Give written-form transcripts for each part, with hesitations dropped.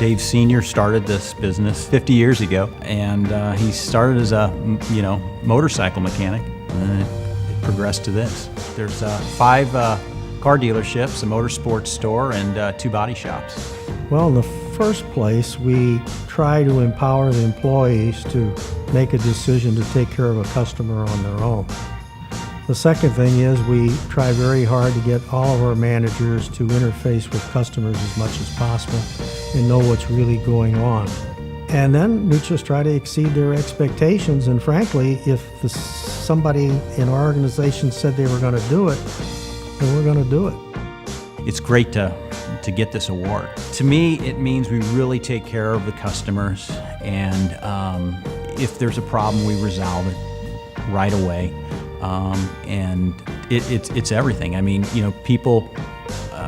Dave Sr. started this business 50 years ago, and he started as a motorcycle mechanic, and then it progressed to this. There's 5 car dealerships, a motorsports store, and 2 body shops. Well, in the first place, we try to empower the employees to make a decision to take care of a customer on their own. The second thing is we try very hard to get all of our managers to interface with customers as much as possible and know what's really going on. And then we just try to exceed their expectations, and frankly, if somebody in our organization said they were going to do it, then we're going to do it. It's great to get this award. To me, it means we really take care of the customers, and if there's a problem, we resolve it right away. And it's everything. I mean, people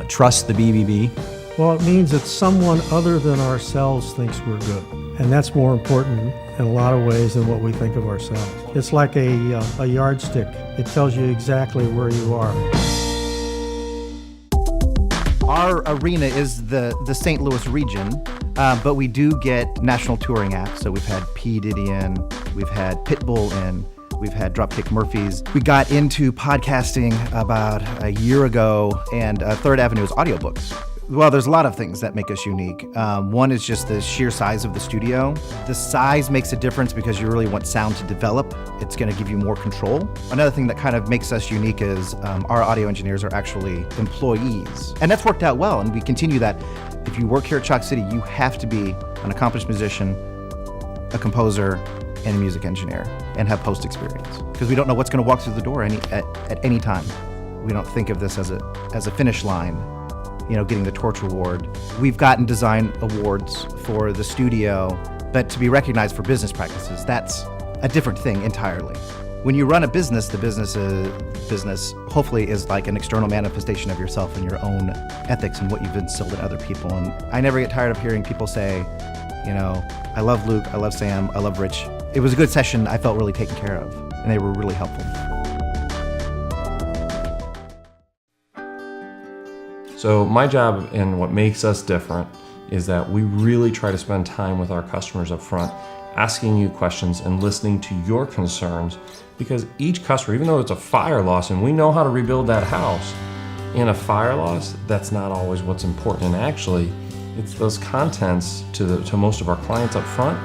trust the BBB. Well, it means that someone other than ourselves thinks we're good. And that's more important in a lot of ways than what we think of ourselves. It's like a yardstick. It tells you exactly where you are. Our arena is the St. Louis region, but we do get national touring acts. So we've had P. Diddy in, we've had Pitbull in, we've had Dropkick Murphys. We got into podcasting about a year ago, and Third Avenue is audiobooks. Well, there's a lot of things that make us unique. One is just the sheer size of the studio. The size makes a difference because you really want sound to develop. It's going to give you more control. Another thing that kind of makes us unique is our audio engineers are actually employees. And that's worked out well, and we continue that. If you work here at Chalk City, you have to be an accomplished musician, a composer, and a music engineer, and have post experience. Because we don't know what's going to walk through the door at any time. We don't think of this as a finish line. Getting the Torch Award. We've gotten design awards for the studio, but to be recognized for business practices, that's a different thing entirely. When you run a business, the business hopefully is like an external manifestation of yourself and your own ethics and what you've instilled in other people. And I never get tired of hearing people say, I love Luke, I love Sam, I love Rich. It was a good session. I felt really taken care of, and they were really helpful. So my job and what makes us different is that we really try to spend time with our customers up front, asking you questions and listening to your concerns, because each customer, even though it's a fire loss and we know how to rebuild that house, in a fire loss, that's not always what's important. And actually, it's those contents to most of our clients up front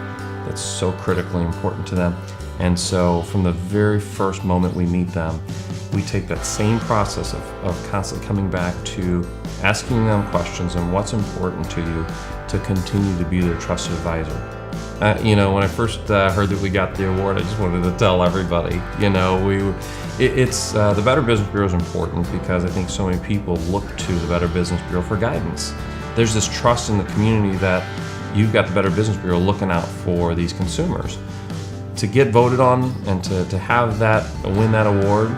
that's so critically important to them. And so from the very first moment we meet them, we take that same process of constantly coming back to asking them questions and what's important to you to continue to be their trusted advisor. When I first heard that we got the award, I just wanted to tell everybody, the Better Business Bureau is important because I think so many people look to the Better Business Bureau for guidance. There's this trust in the community that you've got the Better Business Bureau looking out for these consumers. To get voted on and to have that, win that award,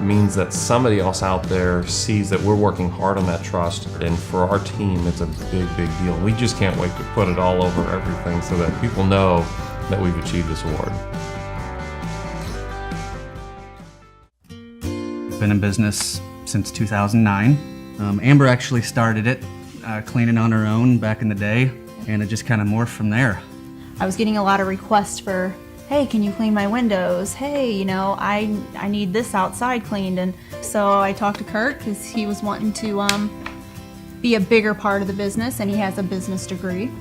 means that somebody else out there sees that we're working hard on that trust, and for our team it's a big deal. We just can't wait to put it all over everything so that people know that we've achieved this award. Been in business since 2009. Amber actually started it cleaning on her own back in the day, and it just kind of morphed from there. I was getting a lot of requests for, hey, can you clean my windows? Hey, I need this outside cleaned. And so I talked to Kurt because he was wanting to be a bigger part of the business, and he has a business degree.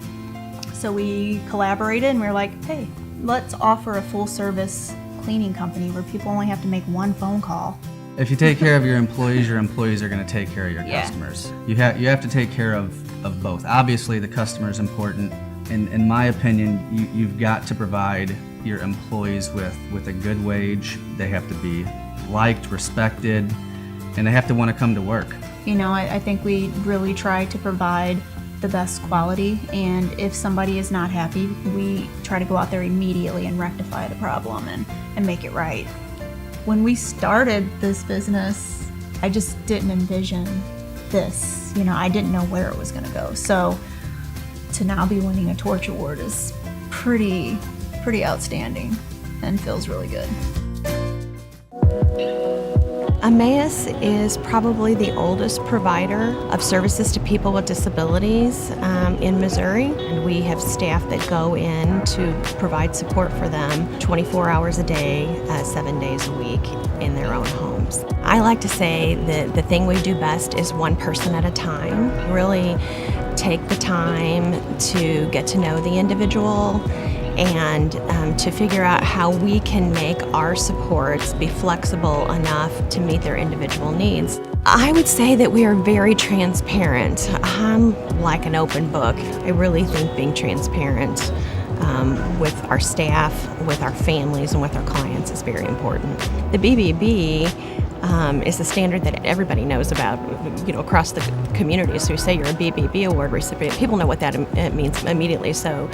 So we collaborated and we were like, hey, let's offer a full service cleaning company where people only have to make one phone call. If you take care of your employees are going to take care of your customers. You have to take care of both. Obviously, the customer is important. In my opinion, you've got to provide your employees with a good wage. They have to be liked, respected, and they have to want to come to work. I think we really try to provide the best quality, and if somebody is not happy, we try to go out there immediately and rectify the problem and make it right. When we started this business, I just didn't envision this. I didn't know where it was going to go. So to now be winning a Torch Award is pretty outstanding and feels really good. EMMAUS is probably the oldest provider of services to people with disabilities in Missouri, and we have staff that go in to provide support for them 24 hours a day, 7 days a week in their own homes. I like to say that the thing we do best is one person at a time. Really take the time to get to know the individual and to figure out how we can make our supports be flexible enough to meet their individual needs. I would say that we are very transparent. I'm like an open book. I really think being transparent with our staff, with our families, and with our clients is very important. The BBB is a standard that everybody knows about, across the community. So you say you're a BBB award recipient, people know what that means immediately. So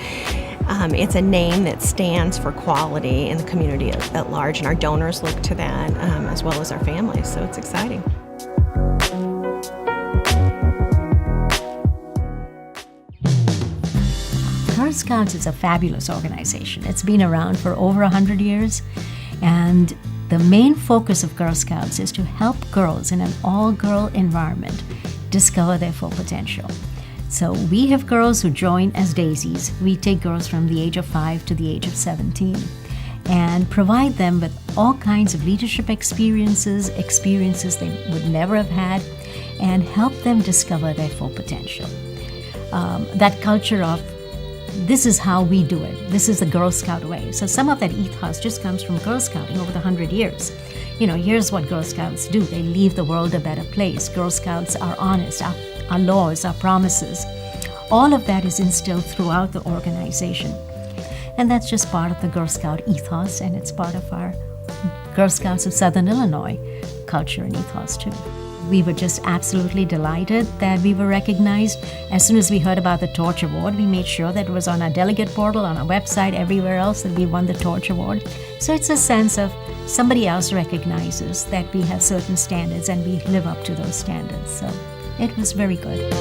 it's a name that stands for quality in the community at large, and our donors look to that as well as our families. So it's exciting. Girl Scouts is a fabulous organization. It's been around for over 100 years, and the main focus of Girl Scouts is to help girls in an all-girl environment discover their full potential. So we have girls who join as daisies. We take girls from the age of 5 to the age of 17 and provide them with all kinds of leadership experiences they would never have had, and help them discover their full potential. That culture of this is how we do it. This is the Girl Scout way. So some of that ethos just comes from Girl Scouting over the 100 years. Here's what Girl Scouts do. They leave the world a better place. Girl Scouts are honest. Our laws, our promises. All of that is instilled throughout the organization. And that's just part of the Girl Scout ethos, and it's part of our Girl Scouts of Southern Illinois culture and ethos too. We were just absolutely delighted that we were recognized. As soon as we heard about the Torch Award, we made sure that it was on our delegate portal, on our website, everywhere else that we won the Torch Award. So it's a sense of somebody else recognizes that we have certain standards and we live up to those standards. So it was very good.